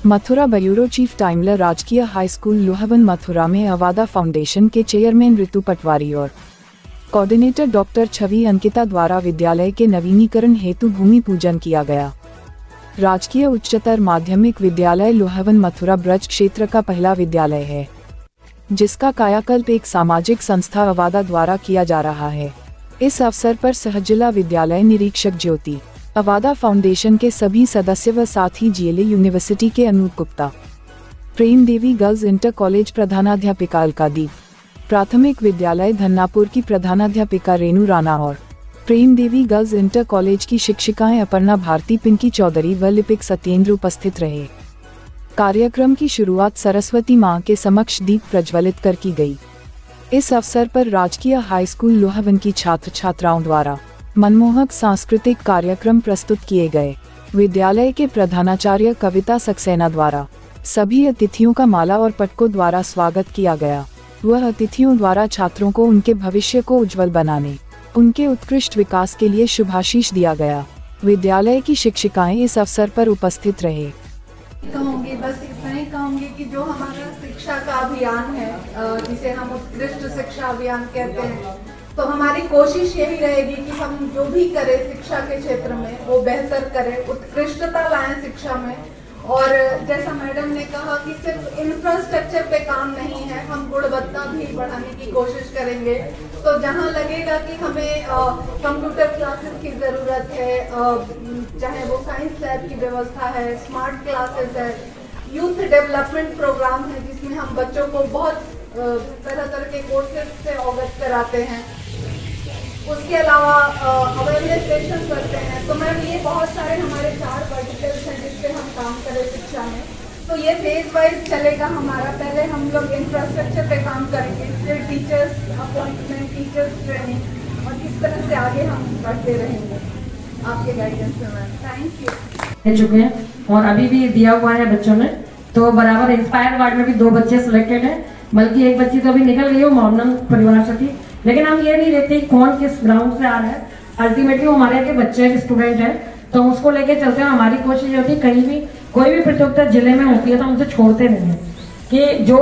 Mathura bureau chief टाइमलर राजकीय high school लोहावन Mathura में Avaada foundation के चेयरमैन ऋतु पटवारी और कोऑर्डिनेटर डॉक्टर छवि अंकिता द्वारा विद्यालय के नवीनीकरण हेतु भूमि पूजन किया गया। राजकीय उच्चतर माध्यमिक विद्यालय लोहावन मथुरा ब्रज क्षेत्र का पहला विद्यालय है, जिसका कायाकल्प एक सामाजिक संस्था अवादा द्वारा किया जा रहा है। इस अवसर पर सहजिला विद्यालय निरीक्षक ज्योति, अवादा फाउंडेशन के सभी सदस्य व साथ ही जीएलए यूनिवर्सिटी के अनूप गुप्ता, प्रेम देवी गर्ल्स इंटर कॉलेज प्रधानाध्यापिका अलकादीप, प्राथमिक विद्यालय धन्नापुर की प्रधानाध्यापिका रेणु राणा और प्रेम देवी गर्ल्स इंटर कॉलेज की शिक्षिकाएं अपर्णा भारती, पिंकी चौधरी व लिपिक सत्येंद्र उपस्थित रहे। कार्यक्रम की शुरुआत सरस्वती मां के समक्ष दीप प्रज्वलित कर की गई। इस अवसर पर राजकीय हाई स्कूल लोहावन की छात्र छात्राओं द्वारा मनमोहक सांस्कृतिक कार्यक्रम प्रस्तुत किए गए। विद्यालय के प्रधानाचार्य कविता सक्सेना द्वारा सभी अतिथियों का माला और पटकों द्वारा स्वागत किया गया। वह अतिथियों द्वारा छात्रों को उनके भविष्य को उज्जवल बनाने, उनके उत्कृष्ट विकास के लिए शुभाशीष दिया गया। विद्यालय की शिक्षिकाएं इस अवसर पर उपस्थित रहे। कहूँगी बस इतना ही कहूँगी कि जो हमारा शिक्षा का अभियान है, जिसे हम उत्कृष्ट शिक्षा अभियान कहते हैं, तो हमारी कोशिश यही रहेगी कि हम जो भी करें शिक्षा के क्षेत्र में वो बेहतर करें, उत्कृष्टता लाएं शिक्षा में। और जैसा मैडम ने कहा कि सिर्फ इंफ्रास्ट्रक्चर पे काम नहीं है, हम गुणवत्ता भी बढ़ाने की कोशिश करेंगे। तो जहाँ लगेगा कि हमें कंप्यूटर क्लासेस की ज़रूरत है, चाहे वो साइंस लैब की व्यवस्था है, स्मार्ट क्लासेस है, यूथ डेवलपमेंट प्रोग्राम है जिसमें हम बच्चों को बहुत तरह तरह के कोर्सेज से अवगत कराते हैं, उसके अलावा अवेयरनेस सेशन करते हैं। तो मैम ये बहुत सारे हमारे 4 वर्टिकल्स हैं जिस पे हम काम करें शिक्षा में। तो ये फेज वाइज चलेगा हमारा। पहले हम लोग इंफ्रास्ट्रक्चर पे काम करेंगे, फिर टीचर्स अपॉइंटमेंट, टीचर्स ट्रेनिंग, और इस तरह से आगे हम बढ़ते रहेंगे आपके गाइडेंस में मैम। Thank you. दे चुके हैं और अभी भी दिया हुआ है बच्चों ने। तो बराबर इंस्पायर वार्ड में भी 2 बच्चे सिलेक्टेड हैं, बल्कि एक बच्ची तो अभी निकल गई, वो मोहम्मद परिवार से थी। लेकिन हम ये नहीं देखते कौन किस ग्राउंड से आ रहा है, अल्टीमेटली वो हमारे के बच्चे हैं, स्टूडेंट है, तो उसको लेके चलते हैं। हमारी कोशिश होती है कहीं भी कोई भी प्रतियोगिता जिले में होती है तो हमसे छोड़ते नहीं है कि जो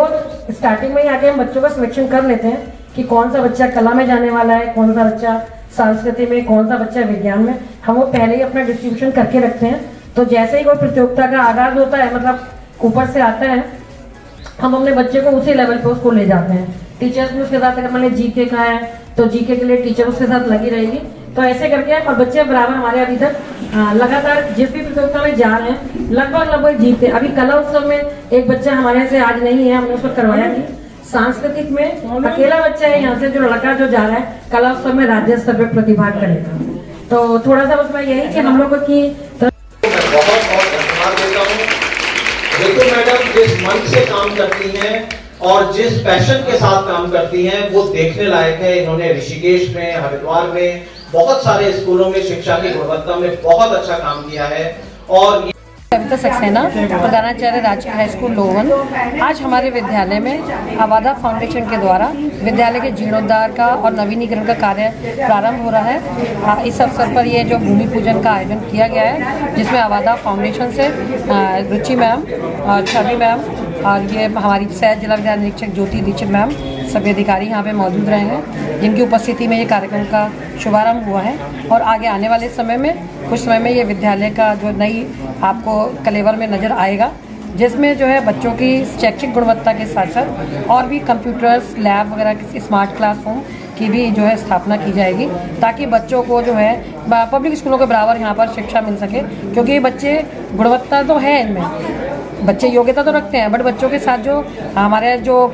स्टार्टिंग में ही आके हम बच्चों का सिलेक्शन कर लेते हैं कि कौन सा बच्चा कला में जाने वाला है, कौन सा बच्चा संस्कृति में, कौन सा बच्चा विज्ञान में, हम वो पहले ही अपना डिस्ट्रीब्यूशन करके रखते हैं। तो जैसे ही कोई प्रतियोगिता का आगाज होता है, मतलब ऊपर से आता है, हम अपने बच्चे को उसी लेवल पे उसको ले जाते हैं। टीचर्स भी उसके साथ, अगर मान जीके का है तो जीके के लिए टीचर उसके साथ लगी रहेगी। तो ऐसे करके और बच्चे बराबर हमारे अभी तक लगातार जिस भी प्रतियोगिता में जा रहे हैं लगभग जीतते। अभी कला उत्सव में एक बच्चा हमारे से आज नहीं है, हमने उसको करवाया नहीं। सांस्कृतिक में अकेला बच्चा है यहाँ से जो लड़का जो जा रहा है कला उत्सव में राज्य स्तर पर प्रतिभाग करेगा। तो थोड़ा सा उसमें यही कि हम लोगों की देखो मैडम जिस मन से काम करती हैं और जिस पैशन के साथ काम करती हैं वो देखने लायक है। इन्होंने ऋषिकेश में, हरिद्वार में, बहुत सारे स्कूलों में शिक्षा की गुणवत्ता में बहुत अच्छा काम किया है। और कविता सक्सेना, प्रधानाचार्य राजकीय हाई स्कूल लोहावन। आज हमारे विद्यालय में अवादा फाउंडेशन के द्वारा विद्यालय के जीर्णोद्धार का और नवीनीकरण का कार्य प्रारंभ हो रहा है। इस अवसर पर ये जो भूमि पूजन का आयोजन किया गया है, जिसमें अवादा फाउंडेशन से रुचि मैम और छवि मैम और ये हमारी सह जिला विद्यालय निरीक्षक ज्योति दीक्षित मैम, सभी अधिकारी यहाँ पे मौजूद रहे हैं, जिनकी उपस्थिति में ये कार्यक्रम का शुभारंभ हुआ है। और आगे आने वाले समय में, कुछ समय में ये विद्यालय का जो नई आपको कलेवर में नज़र आएगा, जिसमें जो है बच्चों की शैक्षिक गुणवत्ता के साथ साथ और भी कंप्यूटर्स, लैब वगैरह की स्मार्ट क्लासरूम की भी जो है स्थापना की जाएगी, ताकि बच्चों को जो है पब्लिक स्कूलों के बराबर यहाँ पर शिक्षा मिल सके। क्योंकि बच्चे गुणवत्ता तो है इनमें, बच्चे योग्यता तो रखते हैं, बट बच्चों के साथ जो हमारे जो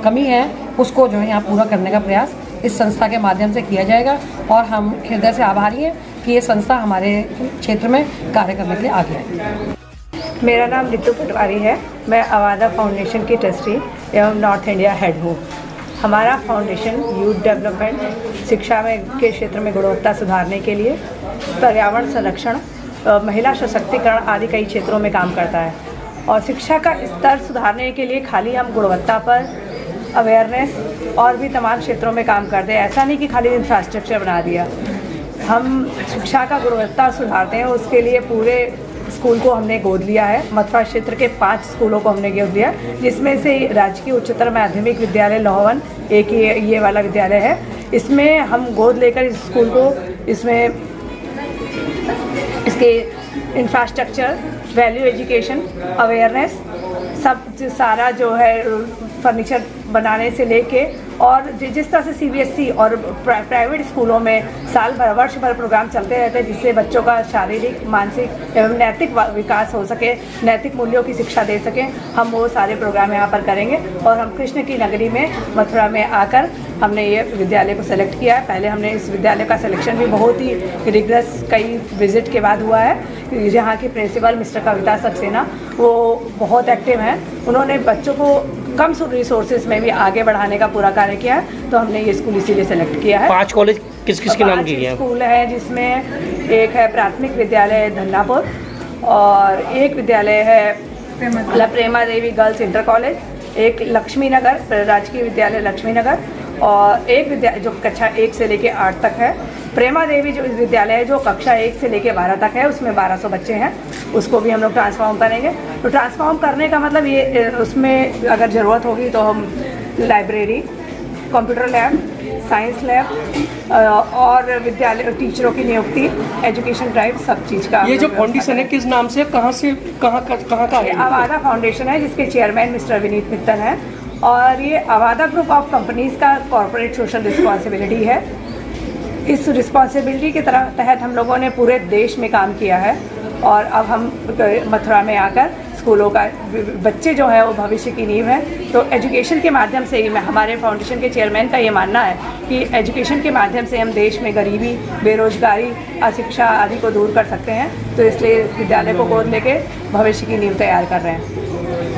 कमी है उसको जो है यहाँ पूरा करने का प्रयास इस संस्था के माध्यम से किया जाएगा। और हम हृदय से आभारी हैं कि ये संस्था हमारे क्षेत्र में कार्य करने के लिए आगे है। मेरा नाम ऋतु पटवारी है। मैं अवादा फाउंडेशन की ट्रस्टी एवं नॉर्थ इंडिया हेड हूँ। हमारा फाउंडेशन यूथ डेवलपमेंट, शिक्षा में के क्षेत्र में गुणवत्ता सुधारने के लिए, पर्यावरण संरक्षण, महिला सशक्तिकरण आदि कई क्षेत्रों में काम करता है। और शिक्षा का स्तर सुधारने के लिए खाली हम गुणवत्ता पर, अवेयरनेस और भी तमाम क्षेत्रों में काम करते हैं। ऐसा नहीं कि खाली इंफ्रास्ट्रक्चर बना दिया, हम शिक्षा का गुणवत्ता सुधारते हैं। उसके लिए पूरे स्कूल को हमने गोद लिया है। मथुरा क्षेत्र के 5 स्कूलों को हमने गोद लिया, जिसमें से राजकीय उच्चतर माध्यमिक विद्यालय लोहवन एक ये वाला विद्यालय है। इसमें हम गोद लेकर इस स्कूल को, इसमें इसके इंफ्रास्ट्रक्चर, वैल्यू एजुकेशन, अवेयरनेस, सब सारा जो है फर्नीचर बनाने से लेके, और जिस तरह से सीबीएसई और प्राइवेट स्कूलों में साल भर वर्ष भर प्रोग्राम चलते रहते हैं जिससे बच्चों का शारीरिक, मानसिक एवं नैतिक विकास हो सके, नैतिक मूल्यों की शिक्षा दे सकें, हम वो सारे प्रोग्राम यहाँ पर करेंगे। और हम कृष्ण की नगरी में मथुरा में आकर हमने ये विद्यालय को सेलेक्ट किया है। पहले हमने इस विद्यालय का सिलेक्शन भी बहुत ही रिगरस कई विजिट के बाद हुआ है। यहाँ की प्रिंसिपल मिस्टर कविता सक्सेना वो बहुत एक्टिव हैं, उन्होंने बच्चों को कम रिसोर्सेज में भी आगे बढ़ाने का पूरा कार्य किया है, तो हमने ये स्कूल इसीलिए सेलेक्ट किया है। 5 कॉलेज किस किस के नाम की है? स्कूल है जिसमें एक है प्राथमिक विद्यालय धन्नापुर, और एक विद्यालय है प्रेमा देवी गर्ल्स इंटर कॉलेज, एक लक्ष्मी नगर राजकीय विद्यालय लक्ष्मी नगर, और एक विद्यालय जो कक्षा 1 से लेके 8 तक है। प्रेमा देवी जो विद्यालय है जो कक्षा 1 से लेके 12 तक है, उसमें 1200 बच्चे हैं, उसको भी हम लोग ट्रांसफॉर्म करेंगे। तो ट्रांसफॉर्म करने का मतलब ये, उसमें अगर ज़रूरत होगी तो हम library, computer lab, science lab और विद्यालय टीचरों की नियुक्ति, एजुकेशन ड्राइव, सब चीज़ का। ये जो फाउंडेशन है किस नाम से, कहाँ का है? अवादा फाउंडेशन है जिसके चेयरमैन मिस्टर विनीत मित्तल हैं, और ये अवादा ग्रुप ऑफ कंपनीज़ का कॉर्पोरेट सोशल रिस्पॉन्सिबिलिटी है। इस रिस्पॉन्सिबिलिटी के तहत हम लोगों ने पूरे देश में काम किया है, और अब हम मथुरा में आकर स्कूलों का, बच्चे जो है वो भविष्य की नींव है, तो एजुकेशन के माध्यम से ही, हमारे फाउंडेशन के चेयरमैन का ये मानना है कि एजुकेशन के माध्यम से हम देश में गरीबी, बेरोजगारी, अशिक्षा आदि को दूर कर सकते हैं। तो इसलिए विद्यालय को गोद लेके भविष्य की नींव तैयार कर रहे हैं।